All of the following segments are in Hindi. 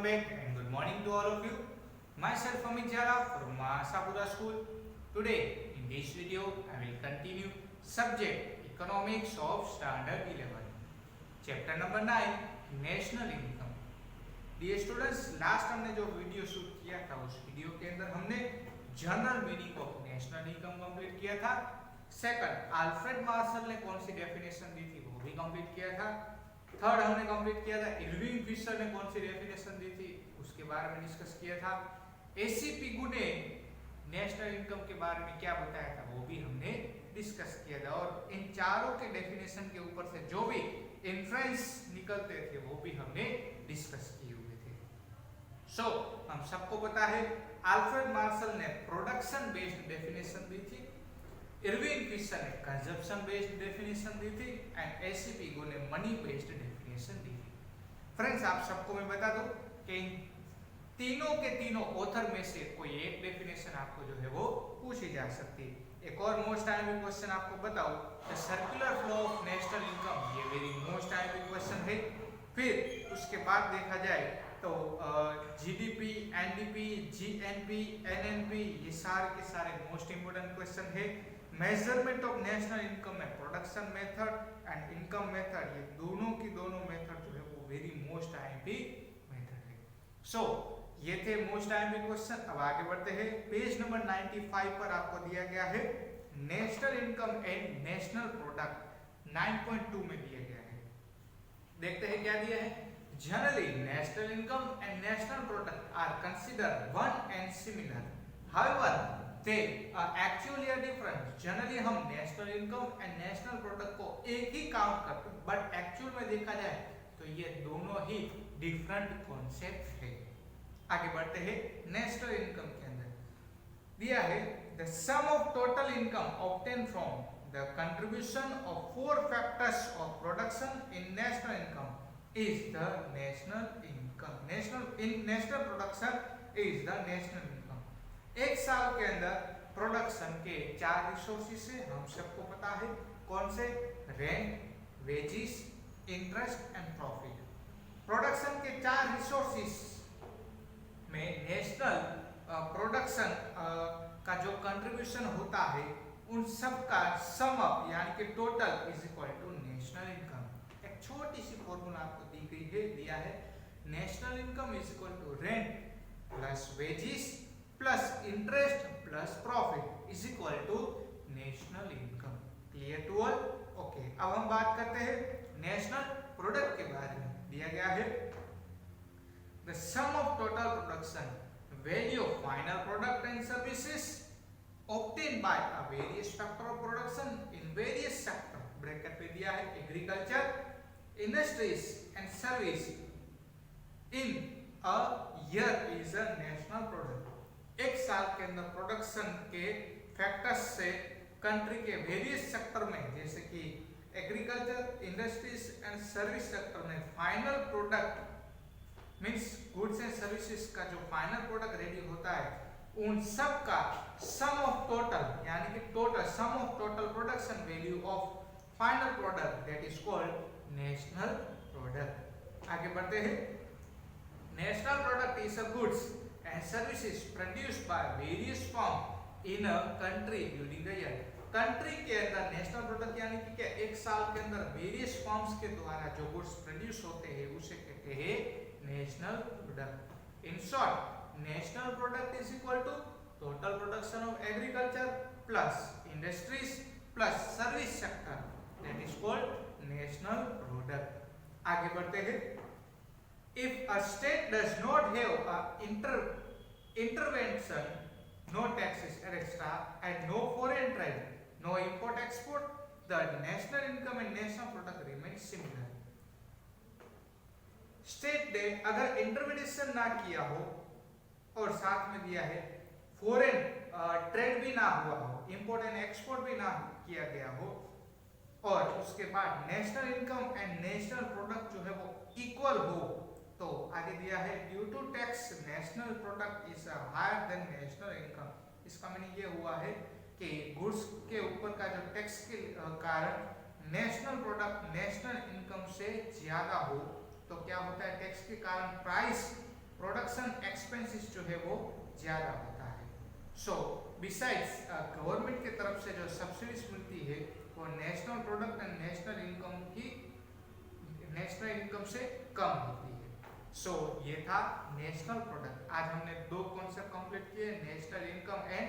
welcome back and good morning to all of you. Myself Amit Jara from Mahasapura School. Today in this video I will continue subject Economics of Standard 11. Chapter number 9 National Income. Dear students, last हमने जो वीडियो शूट किया था उस वीडियो के अंदर हमने general meaning of national income complete किया था. सेकंड, अल्फ्रेड मार्शल ने कौन सी डेफिनेशन दी थी वो भी कंप्लीट किया था. थर्ड हमने कंप्लीट किया था इरविंग फिशर ने कौन सी डेफिनेशन दी थी उसके बारे में डिस्कस किया था. एसी पिगू ने नेशनल इनकम के बारे में क्या बताया था वो भी हमने डिस्कस किया था. और इन चारों के डेफिनेशन के ऊपर से जो भी इन्फ्रेंस निकलते थे वो भी हमने डिस्कस किए हुए थे. सो हम सबको पता है अल्फ्रेड मार्शल ने प्रोडक्शन बेस्ड डेफिनेशन दी थी, इरविंग फिशर ने कंजप्शन बेस्ड डेफिनेशन दी थी एंड एसी पिगू ने मनी बेस्ड डेफिनेशन दी थी. फ्रेंड्स, आप सबको मैं बता दूं कि इन तीनों के तीनों ऑथर में से कोई एक डेफिनेशन आपको जो है वो पूछी जा सकती है. एक और मोस्ट टाइमिंग क्वेश्चन आपको बताऊं, the circular flow of national income, ये वेरी मोस्ट टाइमिंग क्वेश्चन है. फिर उसके बाद देखा जाए तो जीडीपी, एनडीपी, जीएनपी, एनएनपी, ये सारे के सारे मोस्ट इंपोर्टेंट क्वेश्चन है. मेजरमेंट ऑफ नेशनल इनकम में production method and income method, ये दोनों की दोनों मेथड जो है वो वेरी मोस्ट आईएमपी मेथड है. सो ये थे मोस्ट आईएमपी क्वेश्चन. अब आगे बढ़ते हैं. पेज नंबर 95 पर आपको दिया गया है national income and national product 9.2 में दिया गया है. देखते हैं क्या दिया है. Generally national income and national product are consider one and similar, however they are actually different. Generally हम national income and national product को एक ही काउंट करते हैं, बट एक्चुअल में देखा जाए तो ये दोनों ही डिफरेंट कॉन्सेप्ट है. आगे बढ़ते हैं. नेशनल इनकम के अंदर दिया है the sum of total income obtain from the contribution of four factors of production in national income is the national income. National production is the national income. एक साल के अंदर प्रोडक्शन के चार रिसोर्सेस है, हम सबको पता है कौन से. Rent, wages, interest and profit. Production के चार रिसोर्सेस में नेशनल प्रोडक्शन का जो कंट्रीब्यूशन होता है उन सब का सम अप यानी कि total is equal to national income. एक छोटी सी फॉर्मूला आपको दी गई है, दिया है national income is equal to rent plus wages plus interest plus profit is equal to national income. Clear to all? Okay. अब हम बात करते हैं नेशनल प्रोडक्ट के बारे में. दिया गया है the sum of total production, value of final product and services obtained by a various factor of production in various sector. Bracket पे दिया है agriculture, industries and service in a year is a national product. एक साल के अंदर प्रोडक्शन के फैक्टर्स से कंट्री के वेरियस सेक्टर में जैसे कि agriculture, industries and service sector में final product means goods and services का जो फाइनल प्रोडक्ट रेडी होता है उन सब का सम ऑफ टोटल यानी कि total sum of total production value of final product that is called national product. आगे बढ़ते हैं. National product is a goods and services produced by various firm in a country during the year. Country के अंदर नेशनल प्रोडक्ट यानी कि क्या एक साल के अंदर वेरियस फर्म्स के द्वारा जो गुड्स प्रोड्यूस होते हैं उसे कहते हैं national product. In short national product is equal to total production of agriculture plus industries plus service sector that is called national product. आगे बढ़ते हैं. If a state does not have a intervention, no taxes extra and no foreign trade, no import export, the national income and national product remain similar. State ने अगर इंटरवेंशन ना किया हो और साथ में दिया है फॉरेन ट्रेड भी ना हुआ हो, इंपोर्ट एंड एक्सपोर्ट भी ना किया गया हो और उसके बाद national income and national product जो है वो इक्वल हो तो आगे दिया है due to tax national product is higher than national income. इसका मीनिंग ये हुआ है कि गुड्स के ऊपर का जो टैक्स के कारण नेशनल प्रोडक्ट नेशनल इनकम से ज्यादा हो तो क्या होता है टैक्स के कारण प्राइस प्रोडक्शन एक्सपेंसेस जो है वो ज़्यादा होता है। सो बिसाइड्स गवर्नमेंट की तरफ से जो सब्सिडीज मिलती है वो national product and national income से कम होती है। सो ये था नेशनल प्रोडक्ट। आज हमने दो कॉन्सेप्ट कंप्लीट किए, national income and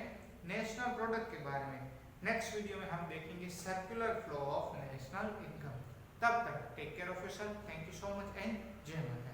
national product के बारे में। नेक्स्ट वीडियो में हम देखेंगे circular flow of national income. तब तक take care of yourself. Thank you so much and जय माता।